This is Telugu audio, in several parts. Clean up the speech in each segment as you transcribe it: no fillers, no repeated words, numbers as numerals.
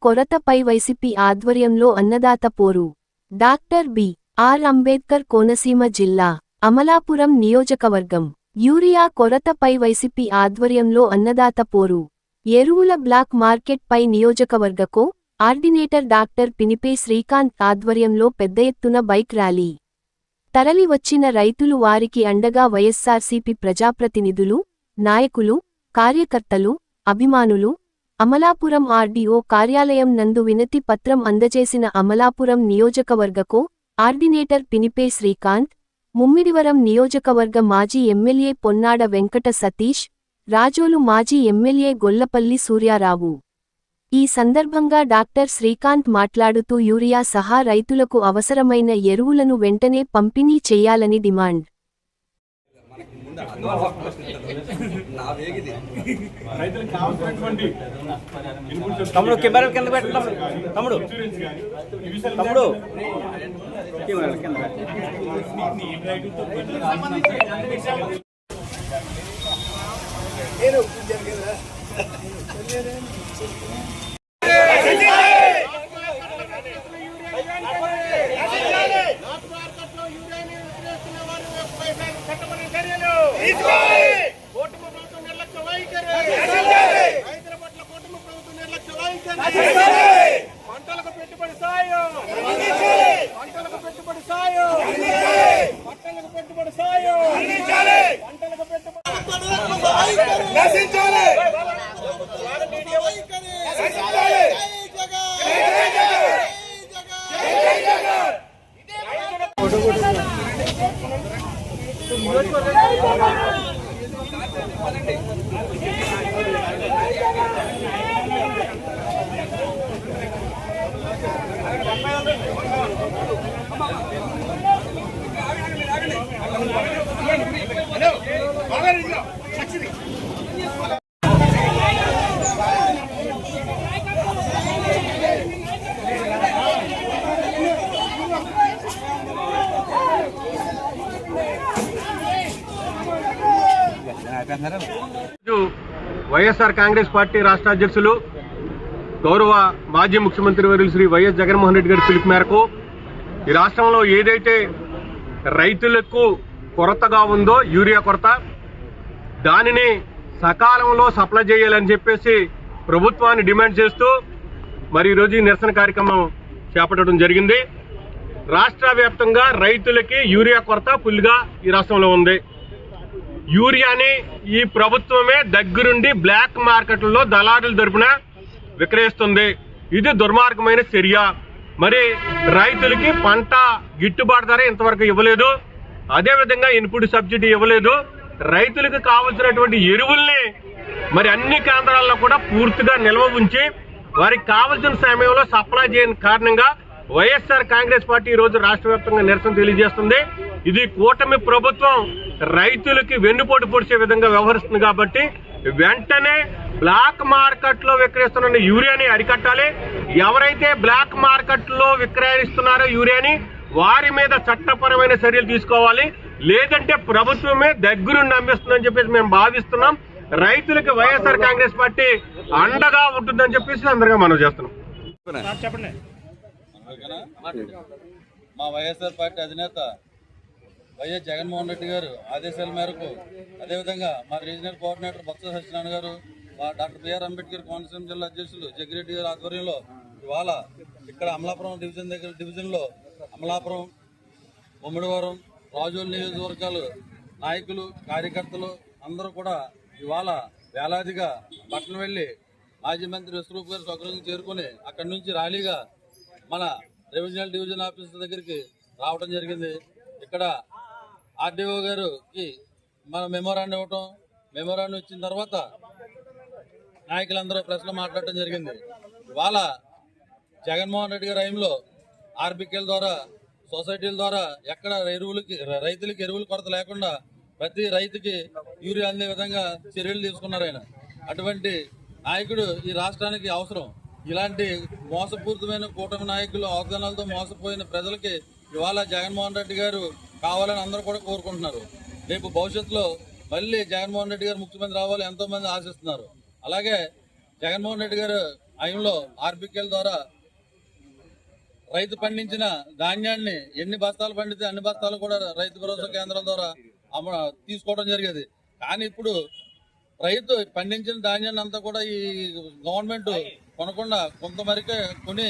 కొరతపై వైసీపీ ఆధ్వర్యంలో అన్నదాత పోరు. Doctor B.R.. అంబేద్కర్ కోనసీమ జిల్లా అమలాపురం నియోజకవర్గం. యూరియా కొరతపై వైసీపీ ఆధ్వర్యంలో అన్నదాత పోరు. ఎరువుల బ్లాక్ మార్కెట్ పై నియోజకవర్గ కోఆర్డినేటర్ డాక్టర్ పినిపే శ్రీకాంత్ ఆధ్వర్యంలో పెద్ద ఎత్తున బైక్ ర్యాలీ. తరలి వచ్చిన రైతులు వారికి అండగా వైఎస్సార్సీపీ ప్రజాప్రతినిధులు, నాయకులు, కార్యకర్తలు, అభిమానులు అమలాపురం ఆర్డీఓ కార్యాలయం నందు వినతి పత్రం అందజేసిన అమలాపురం నియోజకవర్గ కోఆర్డినేటర్ పినిపే శ్రీకాంత్, ముమ్మిడివరం నియోజకవర్గ మాజీ ఎమ్మెల్యే పొన్నాడ వెంకట సతీష్, రాజోలు మాజీ ఎమ్మెల్యే గొల్లపల్లి సూర్యారావు. ఈ సందర్భంగా డాక్టర్ శ్రీకాంత్ మాట్లాడుతూ యూరియా సహా రైతులకు అవసరమైన ఎరువులను వెంటనే పంపిణీ చేయాలని డిమాండ్. తమ్ముడు కెమెరా కింద పెట్టడం తమ్ముడు తమ్ముడు కెమెరా కింద పంటలకు పెట్టుబడి సాయం, పంటలకు పెట్టుబడి సాయం, పంటలకు పెట్టుబడి సాయం, పంటలకు పెట్టుబడి నశించాలి. వైఎస్ఆర్ కాంగ్రెస్ పార్టీ రాష్ట్ర అధ్యక్షులు గౌరవ మాజీ ముఖ్యమంత్రి వర్యులు శ్రీ వైఎస్ జగన్మోహన్ రెడ్డి గారి పిలుపు మేరకు ఈ రాష్ట్రంలో ఏదైతే రైతులకు కొరతగా ఉందో యూరియా కొరత, దానిని సకాలంలో సప్లై చేయాలని చెప్పేసి ప్రభుత్వాన్ని డిమాండ్ చేస్తూ మరి ఈరోజు ఈ నిరసన కార్యక్రమం చేపట్టడం జరిగింది. రాష్ట్ర వ్యాప్తంగా రైతులకి యూరియా కొరత ఫుల్గా ఈ రాష్ట్రంలో ఉంది. యూరియాని ఈ ప్రభుత్వమే దగ్గరుండి బ్లాక్ మార్కెట్లలో దళారుల తరపున విక్రయిస్తుంది. ఇది దుర్మార్గమైన చర్య. మరి రైతులకి పంట గిట్టుబాటు ధర ఇంతవరకు ఇవ్వలేదు. అదేవిధంగా ఇన్పుట్ సబ్సిడీ ఇవ్వలేదు. రైతులకు కావలసినటువంటి ఎరువుల్ని మరి అన్ని కేంద్రాల్లో కూడా పూర్తిగా నిల్వ ఉంచి వారికి కావలసిన సమయంలో సప్లై చేయని కారణంగా వైఎస్ఆర్ కాంగ్రెస్ పార్టీ ఈ రోజు రాష్ట్ర వ్యాప్తంగా నిరసన తెలియజేస్తుంది. ఇది కూటమి ప్రభుత్వం రైతులకి వెన్నుపోటు పొడిచే విధంగా వ్యవహరిస్తుంది కాబట్టి వెంటనే బ్లాక్ మార్కెట్ లో విక్రయిస్తున్న యూరియాని అరికట్టాలి. ఎవరైతే బ్లాక్ మార్కెట్ లో విక్రయిస్తున్నారో యూరియాని వారి మీద చట్టపరమైన చర్యలు తీసుకోవాలి. లేదంటే ప్రభుత్వమే దగ్గరుండి నమ్మిస్తుందని చెప్పేసి మేము భావిస్తున్నాం. రైతులకి వైఎస్ఆర్ కాంగ్రెస్ పార్టీ అండగా ఉంటుందని చెప్పేసి అందరిగా మనం చేస్తున్నాం. చెప్పండి. మా వైఎస్ఆర్ పార్టీ అధినేత వైఎస్ జగన్మోహన్ రెడ్డి గారు ఆదేశాల మేరకు, అదేవిధంగా మా రీజనల్ కోఆర్డినేటర్ బొత్స సత్యనారాయణ గారు, మా డాక్టర్ బిఆర్ అంబేద్కర్ కోనసీమ జిల్లా అధ్యక్షులు జగ్గిరెడ్డి గారి ఆధ్వర్యంలో ఇవాళ ఇక్కడ అమలాపురం డివిజన్లో అమలాపురం, ముమ్మిడివరం, రాజోలు నియోజకవర్గాలు నాయకులు, కార్యకర్తలు అందరూ కూడా ఇవాళ వేలాదిగా పట్టణం వెళ్ళి మాజీ మంత్రి విశ్వరూప్ గారు స్వగృహం చేరుకుని అక్కడి నుంచి ర్యాలీగా మన రెవెన్యూ డివిజన్ ఆఫీస్ దగ్గరికి రావడం జరిగింది. ఇక్కడ ఆర్డీఓ గారికి మన మెమోరాండం ఇవ్వటం, మెమోరాండం ఇచ్చిన తర్వాత నాయకులందరూ ప్రశ్నలు మాట్లాడటం జరిగింది. ఇవాళ జగన్మోహన్ రెడ్డి గారి టైంలో ఆర్బికేల ద్వారా, సొసైటీల ద్వారా ఎక్కడ రైతులకి ఎరువుల కొరత లేకుండా ప్రతి రైతుకి యూరియా అందే విధంగా చర్యలు తీసుకున్నారు ఆయన. అటువంటి నాయకుడు ఈ రాష్ట్రానికి అవసరం. ఇలాంటి మోసపూరితమైన కూటమి నాయకులు వాగ్దానాలతో మోసపోయిన ప్రజలకి ఇవాళ జగన్మోహన్ రెడ్డి గారు కావాలని అందరూ కూడా కోరుకుంటున్నారు. రేపు భవిష్యత్తులో మళ్ళీ జగన్మోహన్ రెడ్డి గారు ముఖ్యమంత్రి రావాలి ఎంతో మంది ఆశిస్తున్నారు. అలాగే జగన్మోహన్ రెడ్డి గారు టైంలో ఆర్బికేల ద్వారా రైతు పండించిన ధాన్యాన్ని ఎన్ని బస్తాలు పండితే అన్ని బస్తాలు కూడా రైతు భరోసా కేంద్రాల ద్వారా తీసుకోవడం జరిగేది. కానీ ఇప్పుడు రైతు పండించిన ధాన్యాన్ని అంతా కూడా ఈ గవర్నమెంట్ కొనకుండా కొంతమేరకే కొని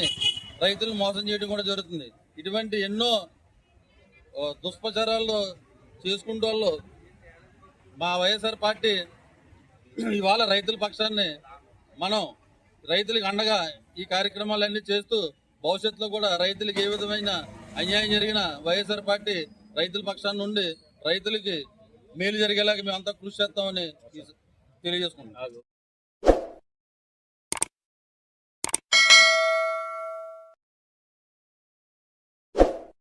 రైతులను మోసం చేయడం కూడా జరుగుతుంది. ఇటువంటి ఎన్నో దుష్ప్రచారాలు చేసుకుంటూ వాళ్ళు మా వైఎస్ఆర్ పార్టీ ఇవాళ రైతుల పక్షాన్ని మనం రైతులకు అండగా ఈ కార్యక్రమాలన్నీ చేస్తూ భవిష్యత్తులో కూడా రైతులకు ఏ విధమైన అన్యాయం జరిగిన వైఎస్ఆర్ పార్టీ రైతుల పక్షాన్ని నుండి రైతులకి మేలు జరిగేలాగా మేమంతా కృషి చేస్తామని తెలియజేసుకుంటాం.